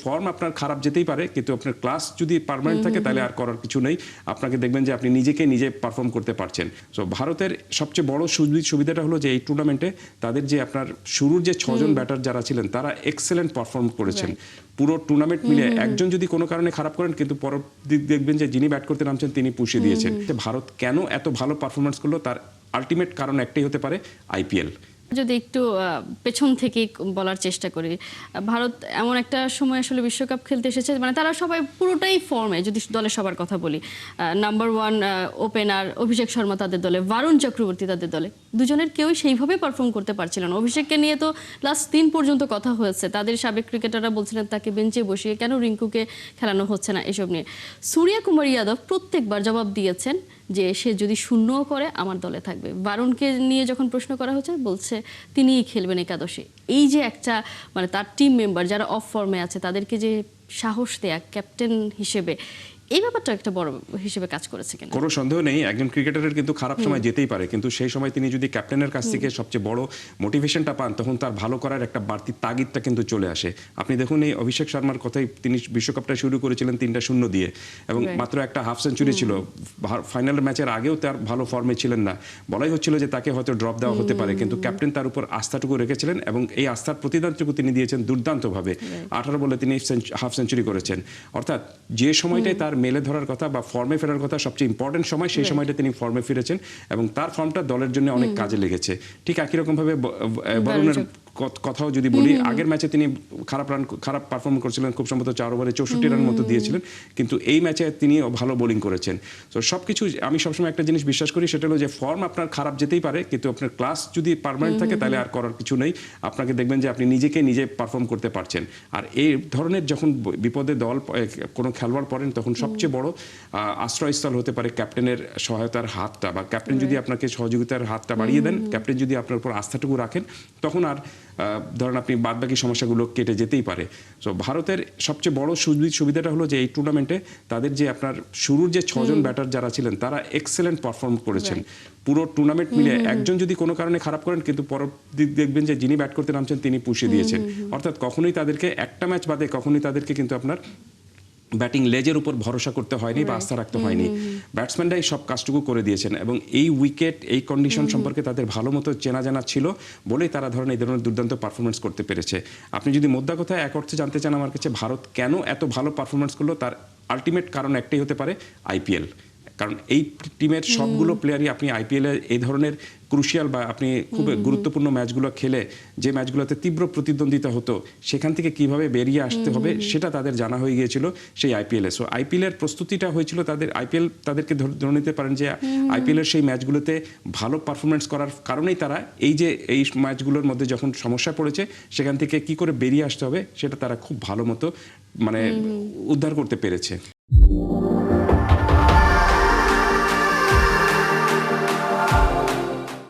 Form আপনার খারাপ যেতেই পারে, কিন্তু আপনার ক্লাস যদি পার্মানেন্ট থাকে তাহলে আর করার কিছু নেই। আপনাকে দেখবেন যে আপনি নিজেকে নিজে পারফর্ম করতে পারছেন। সো ভারতের সবচেয়ে বড় সুবিধাটা হলো যে এই টুর্নামেন্টে তাদের যে আপনার শুরুর যে 6 জন ব্যাটার যারা ছিলেন তারা এক্সেলেন্ট পারফর্ম করেছেন। পুরো টুর্নামেন্ট মিলে একজন যদি কোনো কারণে খারাপ করেন, কিন্তু পরের দিক দেখবেন যে যিনি ব্যাট করতে নামছেন তিনি পুষিয়ে দিয়েছেন। ভারত কেন এত ভালো পারফরমেন্স করলো তার আলটিমেট কারণ একটাই হতে পারে, আইপিএল। যদি একটু পেছন থেকে বলার চেষ্টা করি, ভারত এমন একটা সময় আসলে বিশ্বকাপ খেলতে এসেছে, মানে তারা সবাই পুরোটাই ফর্মে। যদি দলের সবার কথা বলি, নাম্বার 1 ওপেনার অভিষেক শর্মা তাদের দলে, বারুণ চক্রবর্তী তাদের দলে, দুজনের কেউই সেইভাবে পারফর্ম করতে পারছিল না। অভিষেককে নিয়ে তো লাস্ট 3 পর্যন্ত কথা হয়েছে, তাদের সাবেক ক্রিকেটাররা বলছিলেন তাকে বেঞ্চে বসিয়ে কেন রিঙ্কুকে খেলানো হচ্ছে না, এসব নিয়ে সূর্য কুমার যাদব প্রত্যেকবার জবাব দিয়েছেন যে সে যদি শূন্যও করে আমার দলে থাকবে। বারুণকে নিয়ে যখন প্রশ্ন করা হচ্ছে বলছে তিনিই খেলবেন একাদশে। এই যে একটা মানে তার টিম মেম্বার যারা অফ ফর্মে আছে তাদেরকে যে সাহস দেয়া ক্যাপ্টেন হিসেবে, এই ব্যাপারটা একটা বড় হিসেবে কাজ করেছে কিনা? কোনো সন্দেহ নেই, একজন ক্রিকেটারের কিন্তু খারাপ সময় যেতেই পারে, কিন্তু সেই সময় তিনি যদি ক্যাপ্টেনের কাছ থেকে সবচেয়ে বড় মোটিভেশনটা পান তখন তার ভালো করার একটা বাড়তি তাগিদটা কিন্তু চলে আসে। আপনি দেখুন এই অভিষেক শর্মার কথাই, তিনি বিশ্বকাপটা শুরু করেছিলেন 3-0 দিয়ে এবং মাত্র একটা হাফ সেঞ্চুরি ছিল। ফাইনাল ম্যাচের আগেও তার ভালো ফর্মে ছিলেন না, বলাই হচ্ছিল যে তাকে হয়তো ড্রপ দেওয়া হতে পারে, কিন্তু ক্যাপ্টেন তার উপর আস্থাটুকু রেখেছিলেন এবং এই আস্থার প্রতিদানটুকু তিনি দিয়েছেন দুর্দান্তভাবে। 18 বলে তিনি হাফ সেঞ্চুরি করেছেন। অর্থাৎ যে সময়টাই তার মেলে ধরার কথা বা ফর্মে ফেরার কথা, সবচেয়ে ইম্পর্টেন্ট সময়, সেই সময়টা তিনি ফর্মে ফিরেছেন এবং তার ফর্মটা দলের জন্য অনেক কাজে লেগেছে। ঠিক একই রকমভাবে বরুণের কথাও যদি বলি, আগের ম্যাচে তিনি খারাপ পারফর্ম করেছিলেন, খুব সম্ভবত 4 ওভারে 64 রান মতো দিয়েছিলেন, কিন্তু এই ম্যাচে তিনি ভালো বোলিং করেছেন। তো সবকিছু আমি সবসময় একটা জিনিস বিশ্বাস করি, সেটা হলো যে ফর্ম আপনার খারাপ যেতেই পারে, কিন্তু আপনার ক্লাস যদি পার্মানেন্ট থাকে তাহলে আর করার কিছু নেই। আপনাকে দেখবেন যে আপনি নিজেকে নিজে পারফর্ম করতে পারছেন। আর এই ধরনের যখন বিপদে দল কোনো খেলোয়াড় পড়েন তখন সবচেয়ে বড় আশ্রয়স্থল হতে পারে ক্যাপ্টেনের সহায়তার হাতটা, বা ক্যাপ্টেন যদি আপনাকে সহযোগিতার হাতটা বাড়িয়ে দেন, ক্যাপ্টেন যদি আপনার উপর আস্থাটুকু রাখেন, তখন আর ধরেন আপনি বাদবাকি সমস্যাগুলো কেটে যেতেই পারে। সো ভারতের সবচেয়ে বড় সুবিধাটা হলো যে এই টুর্নামেন্টে তাদের যে আপনার শুরুর যে 6 জন ব্যাটার যারা ছিলেন তারা এক্সেলেন্ট পারফর্ম করেছেন। পুরো টুর্নামেন্ট মিলে একজন যদি কোনো কারণে খারাপ করেন, কিন্তু পরের দিক দেখবেন যে যিনি ব্যাট করতে নামছেন তিনি পুষিয়ে দিয়েছেন। অর্থাৎ কখনোই তাদেরকে একটা ম্যাচ বাদে কখনোই তাদেরকে কিন্তু আপনার ব্যাটিং লেজের উপর ভরসা করতে হয়নি বা আস্থা রাখতে হয়নি, ব্যাটসম্যানরাই সব কাজটুকু করে দিয়েছেন এবং এই উইকেট এই কন্ডিশন সম্পর্কে তাদের ভালো মতো চেনা জানা ছিল বলেই তারা ধরেন এই ধরনের দুর্দান্ত পারফরমেন্স করতে পেরেছে। আপনি যদি মোদ্দা কথায় এক অর্থে জানতে চান আমার কাছে, ভারত কেন এত ভালো পারফরমেন্স করলো তার আলটিমেট কারণ একটাই হতে পারে, আইপিএল। কারণ এই টিমের সবগুলো প্লেয়ারই আপনি আইপিএলে এই ধরনের ক্রুশিয়াল বা আপনি খুব গুরুত্বপূর্ণ ম্যাচগুলো খেলে যে ম্যাচগুলোতে তীব্র প্রতিদ্বন্দ্বিতা হতো সেখান থেকে কিভাবে বেরিয়ে আসতে হবে সেটা তাদের জানা হয়ে গিয়েছিল সেই আইপিএলে। সো আইপিএলের প্রস্তুতিটা হয়েছিল তাদের, আইপিএল তাদেরকে ধরে নিতে পারেন যে আইপিএলের সেই ম্যাচগুলোতে ভালো পারফরমেন্স করার কারণেই তারা এই ম্যাচগুলোর মধ্যে যখন সমস্যা পড়েছে সেখান থেকে কি করে বেরিয়ে আসতে হবে সেটা তারা খুব ভালো মতো মানে উদ্ধার করতে পেরেছে।